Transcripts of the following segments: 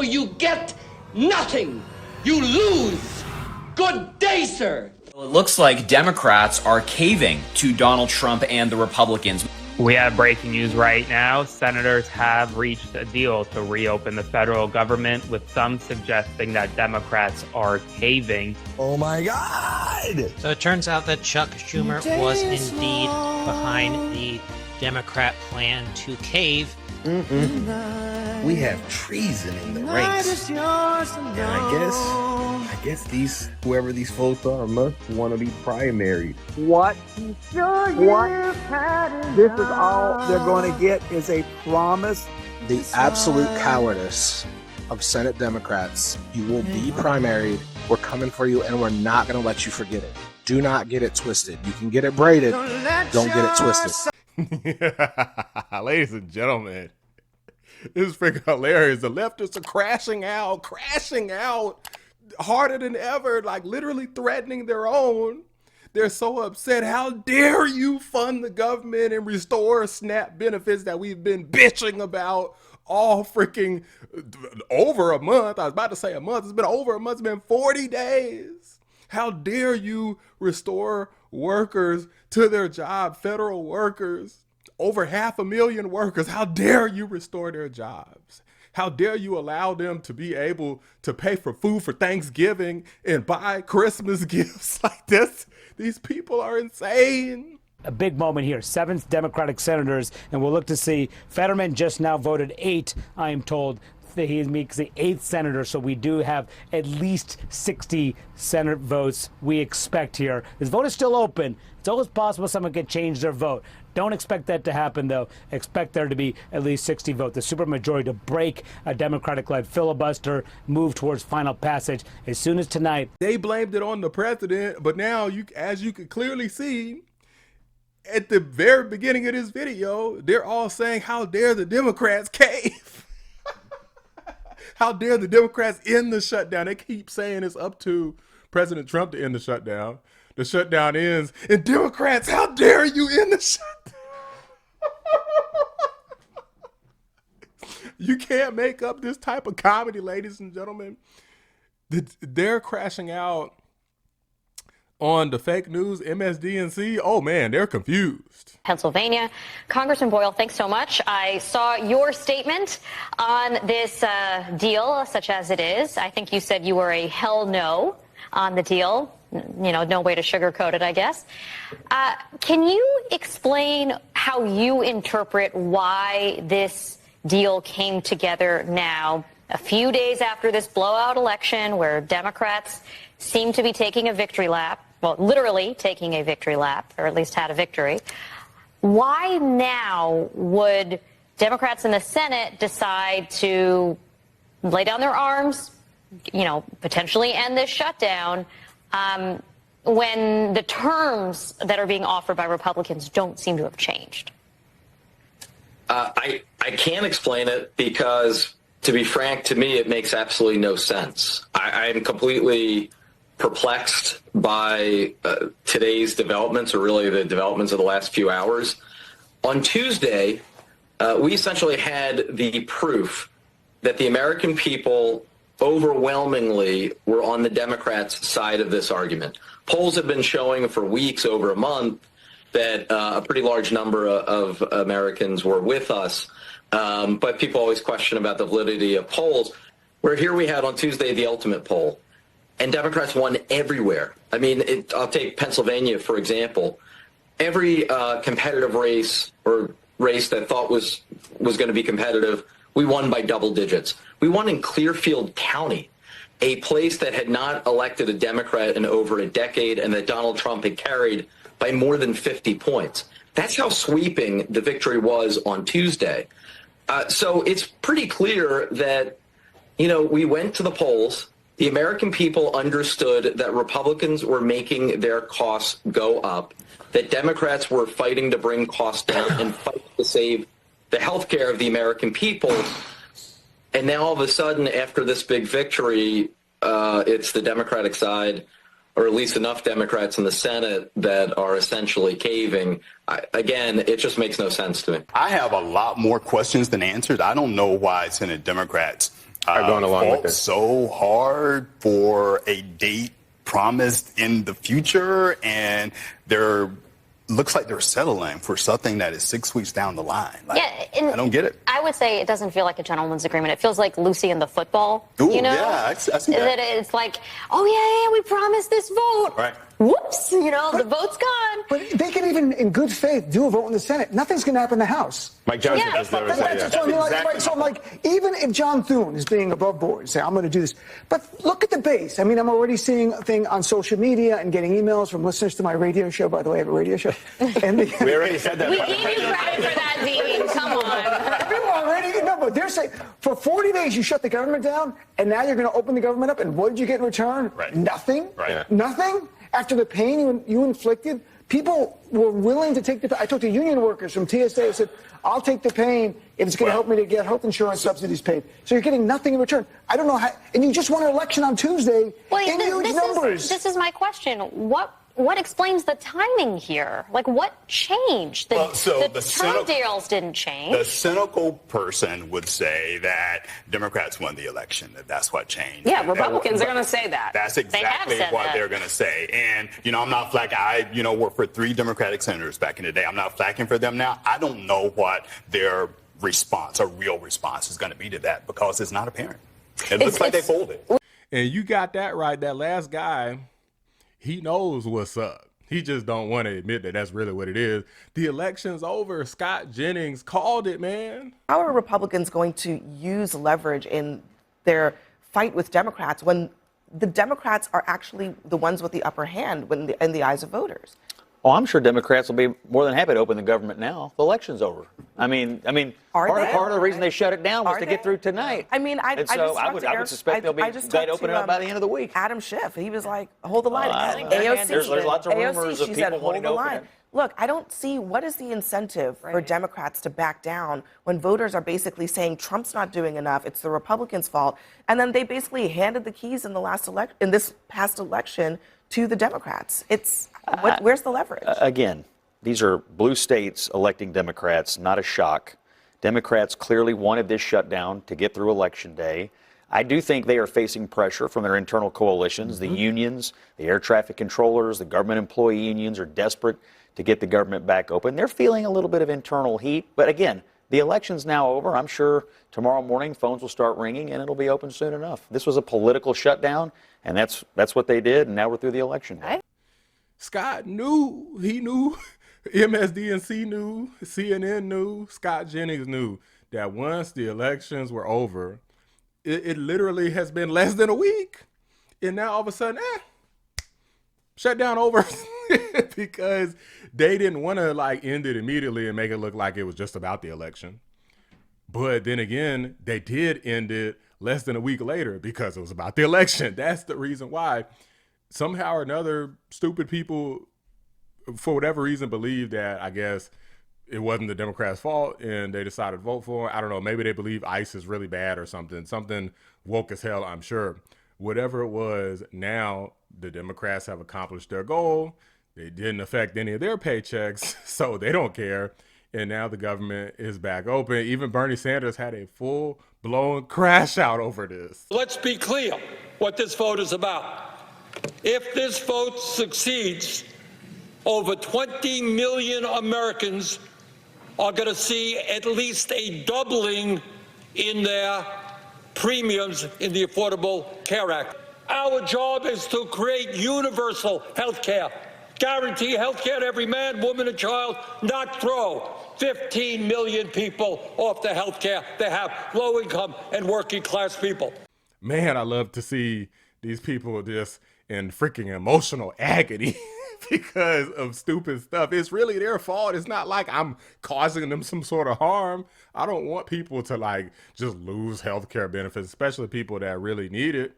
So you get nothing. You lose. Good day, sir. Well, it looks like Democrats are caving to Donald Trump and the Republicans. We have breaking news right now. Senators have reached a deal to reopen the federal government, with some suggesting that Democrats are caving. Oh my God! So it turns out that Chuck Schumer was indeed behind the Democrat plan to cave. We have treason in the ranks. And I guess whoever these folks are must want to be primary. What? What? This is all they're going to get is a promise. The absolute cowardice of Senate Democrats. You will be primaried. We're coming for you, and we're not going to let you forget it. Do not get it twisted. You can get it braided. Don't get it twisted. Ladies and gentlemen, this is freaking hilarious. The leftists are crashing out harder than ever, like literally threatening their own. They're so upset. How dare you fund the government and restore SNAP benefits that we've been bitching about all freaking over a month. I was about to say a month. It's been over a month. It's been 40 days. How dare you restore workers to their job, federal workers, over 500,000 workers. How dare you restore their jobs? How dare you allow them to be able to pay for food for Thanksgiving and buy Christmas gifts like this? These people are insane. A big moment here. 7 Democratic senators, and we'll look to see. Fetterman just now voted 8, I am told. He makes the 8th senator, so we do have at least 60 Senate votes we expect here. This vote is still open. It's always possible someone can change their vote. Don't expect that to happen, though. Expect there to be at least 60 votes. The supermajority to break a Democratic-led filibuster, move towards final passage as soon as tonight. They blamed it on the president, but now, as you can clearly see, at the very beginning of this video, they're all saying, how dare the Democrats cave? How dare the Democrats end the shutdown? They keep saying it's up to President Trump to end the shutdown. The shutdown ends, and Democrats, how dare you end the shutdown? You can't make up this type of comedy, ladies and gentlemen. They're crashing out on the fake news, MSDNC. Oh man, they're confused. Pennsylvania. Congressman Boyle, thanks so much. I saw your statement on this deal, such as it is. I think you said you were a hell no on the deal. You know, no way to sugarcoat it, I guess. Can you explain how you interpret why this deal came together now, a few days after this blowout election where Democrats seem to be taking a victory lap? Well, literally taking a victory lap, or at least had a victory. Why now would Democrats in the Senate decide to lay down their arms, you know, potentially end this shutdown, when the terms that are being offered by Republicans don't seem to have changed? I can't explain it because, to be frank, to me, it makes absolutely no sense. I am completely perplexed by today's developments, or really the developments of the last few hours. On Tuesday, we essentially had the proof that the American people overwhelmingly were on the Democrats' side of this argument. Polls have been showing for weeks, over a month, that a pretty large number of Americans were with us. But people always question about the validity of polls. Where here we had on Tuesday the ultimate poll. And Democrats won everywhere. I mean, I'll take Pennsylvania, for example. Every competitive race, or race that thought was going to be competitive, we won by double digits. We won in Clearfield County, a place that had not elected a Democrat in over a decade and that Donald Trump had carried by more than 50 points. That's how sweeping the victory was on Tuesday. So it's pretty clear that, you know, we went to the polls. The American people understood that Republicans were making their costs go up, that Democrats were fighting to bring costs down and fight to save the health care of the American people. And now all of a sudden, after this big victory, it's the Democratic side, or at least enough Democrats in the Senate, that are essentially caving. Again, it just makes no sense to me. I have a lot more questions than answers. I don't know why Senate Democrats are going along with fought this. so hard for a date promised in the future, and looks like they're settling for something that is 6 weeks down the line. Like, yeah, I don't get it. I would say it doesesn't feel like a gentleman's agreement. It feels like Lucy and the football. Ooh, you know? yeah, I see that. It's like, oh yeah, we promised this vote. Right. Whoops, the vote's gone. But they can even, in good faith, do a vote in the Senate. Nothing's going to happen in the House. Mike Johnson Yeah. has never said that. So, I'm like, even if John Thune is being above board, say, I'm going to do this. But look at the base. I mean, I'm already seeing a thing on social media and getting emails from listeners to my radio show. By the way, I have a radio show. And We already said that. We gave you credit for that, Dean. Come on. People already, no, but they're saying, for 40 days you shut the government down, and now you're going to open the government up, and what did you get in return? Right. Nothing. Right. Yeah. Nothing. After the pain you inflicted, people were willing to take the pain. I talked to union workers from TSA who said, I'll take the pain if it's going to help me to get health insurance subsidies paid. So you're getting nothing in return. I don't know how, and you just won an election on Tuesday in huge numbers. This is my question. What explains the timing here? Like, what changed? The Trump deals didn't change. The cynical person would say that Democrats won the election, that's what changed. Yeah, Republicans are going to say that. That's exactly what they're going to say. And, I'm not flacking. I, worked for 3 Democratic senators back in the day. I'm not flacking for them now. I don't know what their response, a real response, is going to be to that because it's not apparent. It looks like they folded. And you got that right. That last guy, he knows what's up. He just don't want to admit that that's really what it is. The election's over. Scott Jennings called it, man. How are Republicans going to use leverage in their fight with Democrats when the Democrats are actually the ones with the upper hand in the eyes of voters? Oh, I'm sure Democrats will be more than happy to open the government now. The election's over. I mean, part of the reason they shut it down was to get through tonight. I mean, I would suspect they'll be glad to open it up by the end of the week. Adam Schiff, he was like, hold the line. AOC, there's lots of rumors of people wanting to open it. Look, I don't see what is the incentive for Democrats to back down when voters are basically saying Trump's not doing enough, it's the Republicans' fault, and then they basically handed the keys in this past election to the Democrats. Where's the leverage? Again, these are blue states electing Democrats, not a shock. Democrats clearly wanted this shutdown to get through Election Day. I do think they are facing pressure from their internal coalitions. The unions, the air traffic controllers, the government employee unions are desperate to get the government back open. They're feeling a little bit of internal heat. But again, the election's now over. I'm sure tomorrow morning phones will start ringing and it'll be open soon enough. This was a political shutdown, and that's what they did, and now we're through the election. Scott knew. He knew. MSDNC knew. CNN knew. Scott Jennings knew that once the elections were over, it literally has been less than a week. And now all of a sudden, shutdown over. Because they didn't want to end it immediately and make it look like it was just about the election. But then again, they did end it less than a week later because it was about the election. That's the reason why. Somehow or another, stupid people, for whatever reason, believe that, I guess, it wasn't the Democrats' fault and they decided to vote for it. I don't know. Maybe they believe ICE is really bad or something. Something woke as hell, I'm sure. Whatever it was, now the Democrats have accomplished their goal. They didn't affect any of their paychecks, so they don't care. And now the government is back open. Even Bernie Sanders had a full-blown crash out over this. Let's be clear what this vote is about. If this vote succeeds, over 20 million Americans are going to see at least a doubling in their premiums in the Affordable Care Act. Our job is to create universal health care, guarantee health care to every man, woman, and child, not throw 15 million people off the health care they have, low-income and working-class people. Man, I love to see these people just in freaking emotional agony because of stupid stuff. It's really their fault. It's not like I'm causing them some sort of harm. I don't want people to just lose healthcare benefits, especially people that really need it.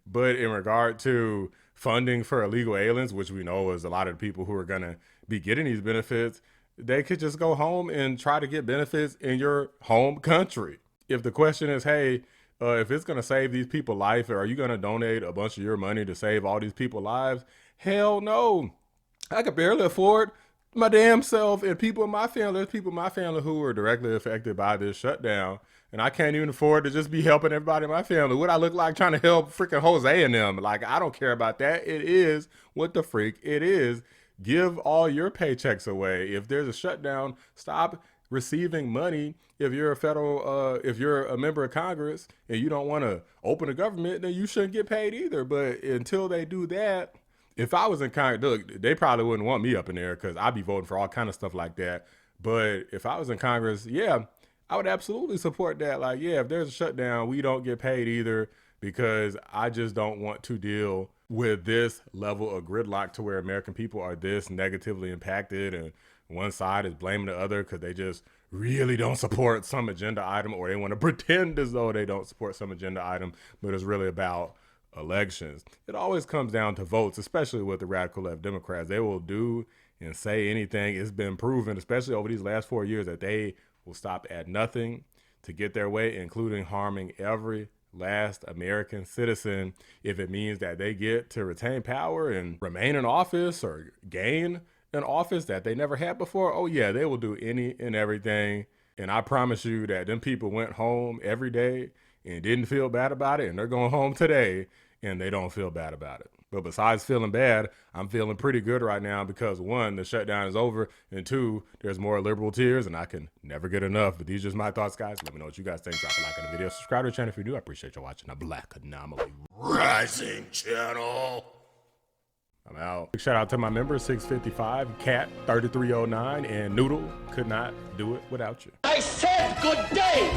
But in regard to funding for illegal aliens, which we know is a lot of the people who are going to be getting these benefits, they could just go home and try to get benefits in your home country. If the question is, hey, if it's going to save these people's life, are you going to donate a bunch of your money to save all these people's lives? Hell no. I could barely afford my damn self and people in my family. There's people in my family who are directly affected by this shutdown, and I can't even afford to just be helping everybody in my family. What I look like trying to help freaking Jose and them? Like, I don't care about that. It is what the freak it is. Give all your paychecks away. If there's a shutdown, stop receiving money. If you're if you're a member of Congress and you don't want to open a government, then you shouldn't get paid either. But until they do that, if I was in Congress, look, they probably wouldn't want me up in there because I'd be voting for all kind of stuff like that. But if I was in Congress, yeah, I would absolutely support that. Like, yeah, if there's a shutdown, we don't get paid either, because I just don't want to deal with this level of gridlock to where American people are this negatively impacted and one side is blaming the other because they just really don't support some agenda item, or they want to pretend as though they don't support some agenda item, but it's really about elections. It always comes down to votes, especially with the radical left Democrats. They will do and say anything. It's been proven, especially over these last 4 years, that they will stop at nothing to get their way, including harming every last American citizen, if it means that they get to retain power and remain in office or gain an office that they never had before. Oh yeah, they will do any and everything. And I promise you that them people went home every day and didn't feel bad about it, and they're going home today and they don't feel bad about it. But besides feeling bad, I'm feeling pretty good right now because, one, the shutdown is over, and two, there's more liberal tears, and I can never get enough. But these are just my thoughts, guys. Let me know what you guys think. Drop a like on the video. Subscribe to the channel if you do. I appreciate you watching the Black Anomaly Rising channel. I'm out. Big shout out to my members, 655, Cat 3309, and Noodle. Could not do it without you. I said good day.